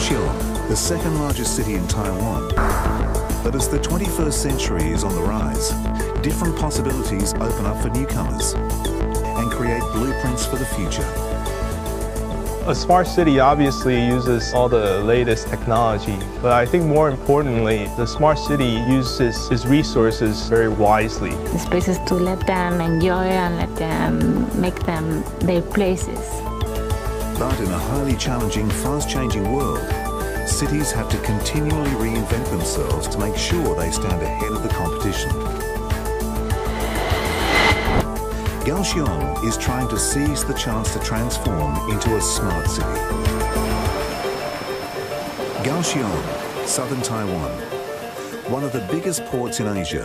Kaohsiung, the second largest city in Taiwan. But as the 21st century is on the rise, different possibilities open up for newcomers and create blueprints for the future. A smart city obviously uses all the latest technology, but I think more importantly, the smart city uses its resources very wisely. The spaces to let them enjoy and let them make them their places. But in a highly challenging, fast-changing world, cities have to continually reinvent themselves to make sure they stand ahead of the competition. Kaohsiung is trying to seize the chance to transform into a smart city. Kaohsiung, southern Taiwan, one of the biggest ports in Asia.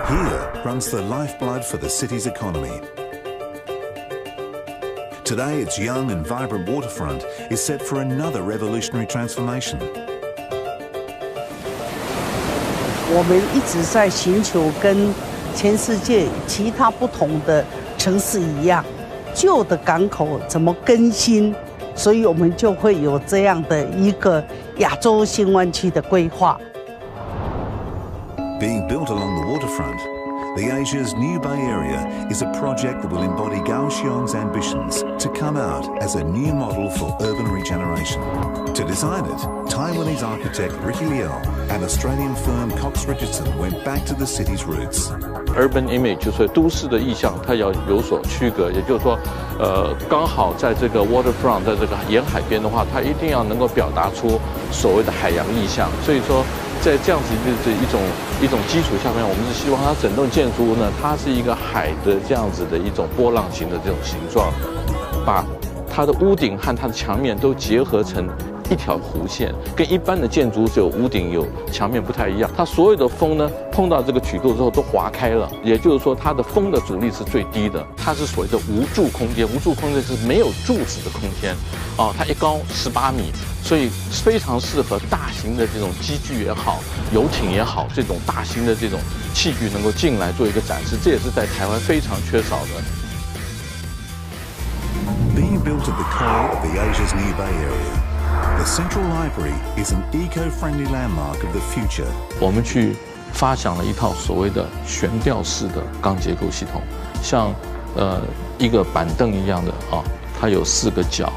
Here runs the lifeblood for the city's economy. Today, its young and vibrant waterfront is set for another revolutionary transformation. 我们一直在寻求跟全世界其他不同的城市一样，旧的港口怎么更新，所以我们就会有这样的一个亚洲新湾区的规划。Being built along the waterfront, the Asia's New Bay Area is a project that will embody Kaohsiung's ambitions to come out as a new model for urban regeneration. To design it, Taiwanese architect Ricky Liao and Australian firm Cox Richardson went back to the city's roots. Urban image 就是都市的意象，它要有所区隔，也就是说，刚好在这个 waterfront， 在这个沿海边的话，它一定要能够表达出所谓的海洋意象。所以说，在这样子的一种基础下面，我们是希望它整栋建筑物呢，它是一个海的这样子的一种波浪形的这种形状，把它的屋顶和它的墙面都结合成一条弧线，跟一般的建筑只有屋顶有墙面不太一样。它所有的风呢，碰到这个曲度之后都划开了，也就是说它的风的阻力是最低的。它是所谓的无柱空间，无柱空间是没有柱子的空间，它一高18米，所以非常适合大型的这种机具也好，游艇也好，这种大型的这种器具能够进来做一个展示，这也是在台湾非常缺少的。Being built at the core of the Asia's New Bay Area, the Central Library is an eco-friendly landmark of the future. 我们去发想了一套所谓的悬吊式的钢结构系统，像一个板凳一样的它有4个角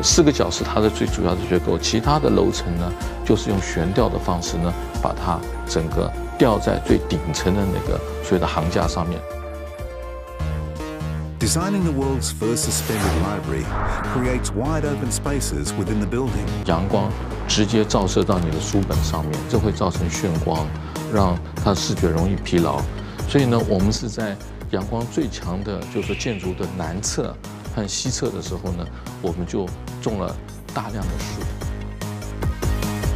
，4个角是它的最主要的结构，其他的楼层呢，就是用悬吊的方式呢，把它整个吊在最顶层的那个所谓的桁架上面。Designing the world's first suspended library creates wide open spaces within the building. 阳光直接照射到你的书本上面，这会造成眩光，让它视觉容易疲劳。所以呢，我们是在阳光最强的，就是建筑的南侧和西侧的时候呢，我们就种了大量的树。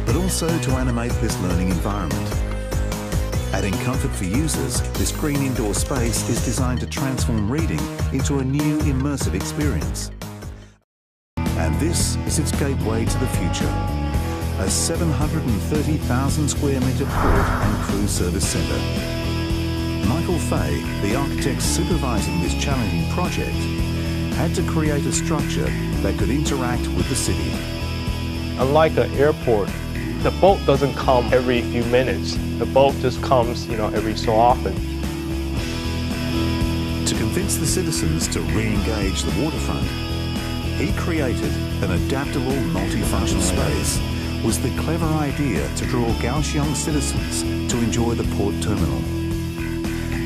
But also to animate this learning environment. Adding comfort for users, this green indoor space is designed to transform reading into a new immersive experience. And this is its gateway to the future. A 730,000 square metre port and cruise service centre. Michael Fay, the architect supervising this challenging project, had to create a structure that could interact with the city. Unlike an airport, the boat doesn't come every few minutes. The boat just comes, every so often. To convince the citizens to re-engage the waterfront, he created an adaptable multifunctional space. Was the clever idea to draw Kaohsiung citizens to enjoy the port terminal.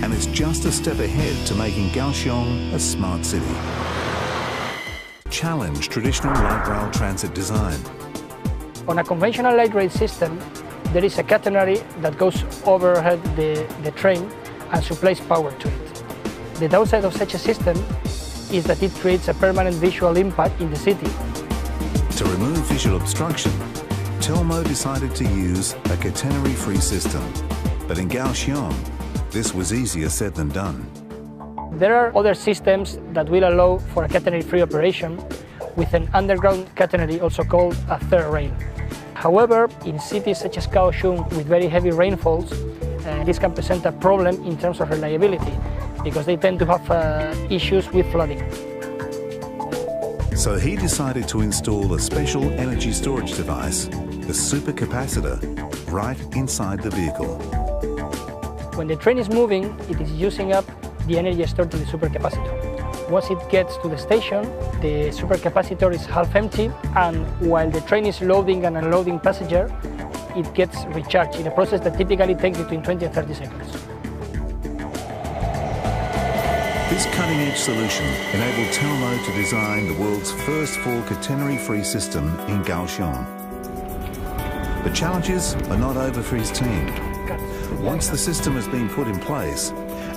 And it's just a step ahead to making Kaohsiung a smart city. Challenge traditional light rail transit design. On a conventional light rail system, there is a catenary that goes overhead the train and supplies power to it. The downside of such a system is that it creates a permanent visual impact in the city. To remove visual obstruction, Telmo decided to use a catenary-free system. But in Kaohsiung, this was easier said than done. There are other systems that will allow for a catenary-free operation with an underground catenary, also called a third rail. However, in cities such as Kaohsiung with very heavy rainfalls, this can present a problem in terms of reliability because they tend to have issues with flooding. So he decided to install a special energy storage device, the supercapacitor, right inside the vehicle. When the train is moving, it is using up the energy stored in the supercapacitor. Once it gets to the station, the supercapacitor is half empty, and while the train is loading and unloading passengers, it gets recharged in a process that typically takes between 20 and 30 seconds. This cutting-edge solution enabled Telmo to design the world's first full catenary-free system in Kaohsiung. The challenges are not over for his team. Once the system has been put in place,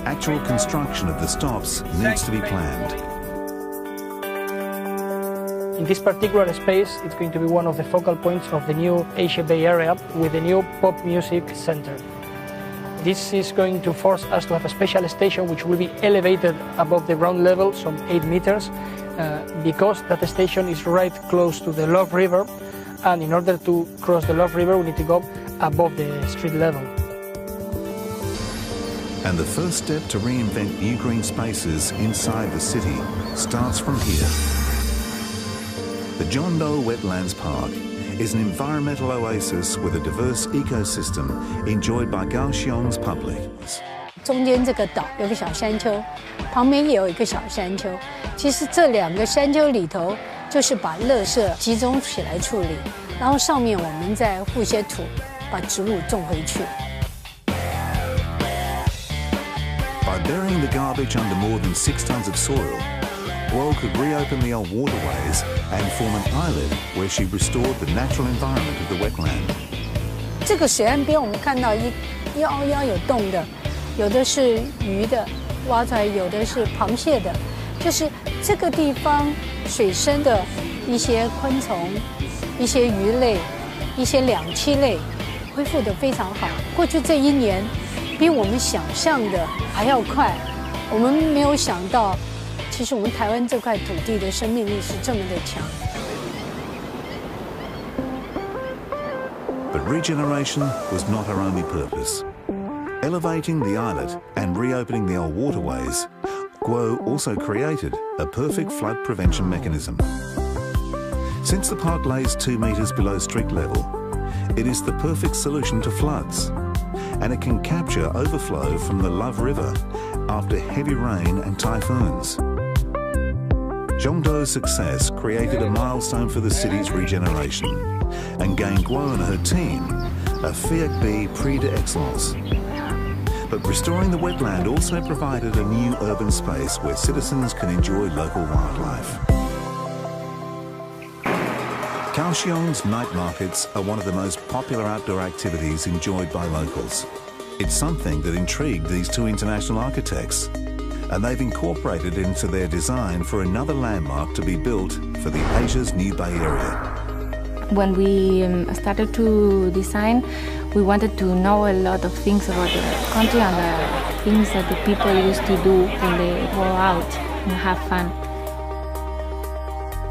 actual construction of the stops needs to be planned. In this particular space, it's going to be one of the focal points of the new Asia Bay area with the new pop music center. This is going to force us to have a special station which will be elevated above the ground level, some 8 meters, because that station is right close to the Love River, and in order to cross the Love River, we need to go above the street level. And the first step to reinvent new green spaces inside the city starts from here. The Jeondo Wetlands Park is an environmental oasis with a diverse ecosystem enjoyed by Kaohsiung's public. 中间这个岛有个小山丘，旁边也有一个小山丘。其实这2个山丘里头，就是把垃圾集中起来处理，然后上面我们再覆些土，把植物种回去。 By burying the garbage under more than 6 tons of soil, Guo could reopen the old waterways and form an islet where she restored the natural environment of the wetland. 这个水岸边我们看到一凹有洞的，有的是鱼的，挖出来有的是螃蟹的，就是这个地方水生的一些昆虫、一些鱼类、一些两栖类恢复得非常好。过去这1年。 比我们想象的还要快，我们没有想到，其实我们台湾这块土地的生命力是这么的强。But regeneration was not her only purpose. Elevating the islet and reopening the old waterways, Guo also created a perfect flood prevention mechanism. Since the park lays 2 meters below street level, it is the perfect solution to floods. And it can capture overflow from the Love River after heavy rain and typhoons. Jeondo's success created a milestone for the city's regeneration and gained Guo and her team a Fiat B Prix d'Excellence. But restoring the wetland also provided a new urban space where citizens can enjoy local wildlife. Kaohsiung's night markets are one of the most popular outdoor activities enjoyed by locals. It's something that intrigued these 2 international architects, and they've incorporated it into their design for another landmark to be built for the Asia's New Bay Area. When we started to design, we wanted to know a lot of things about the country and the things that the people used to do when they go out and have fun.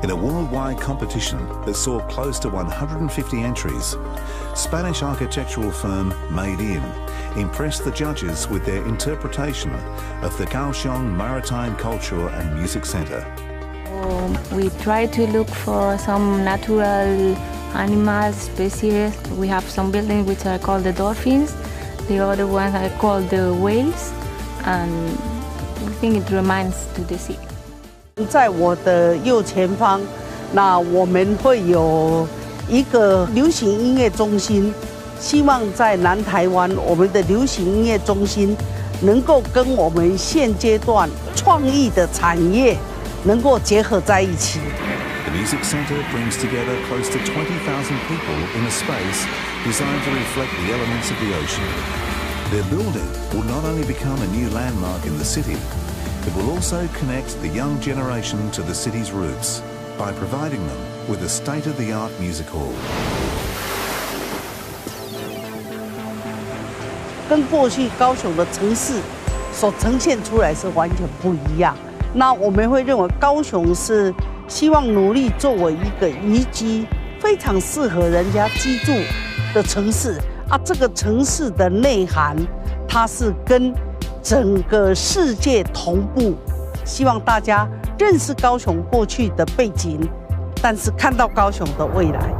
In a worldwide competition that saw close to 150 entries, Spanish architectural firm Made In impressed the judges with their interpretation of the Kaohsiung Maritime Cultural and Music Center. We try to look for some natural animals, species. We have some buildings which are called the dolphins. The other ones are called the whales, and we think it reminds to the sea. 在我的右前方，那我们会有一个流行音乐中心，希望在南台湾，我们的流行音乐中心能够跟我们现阶段创意的产业能够结合在一起。The music center brings together close to 20,000 people in a space designed to reflect the elements of the ocean. Their building will not only become a new landmark in the city, it will also connect the young generation to the city's roots by providing them with a state-of-the-art music hall. 跟过去高雄的城市所呈现出来是完全不一样。那我们会认为高雄是希望努力作为一个宜居、非常适合人家居住的城市啊。这个城市的内涵，它是跟整个世界同步希望大家认识高雄过去的背景，但是看到高雄的未来。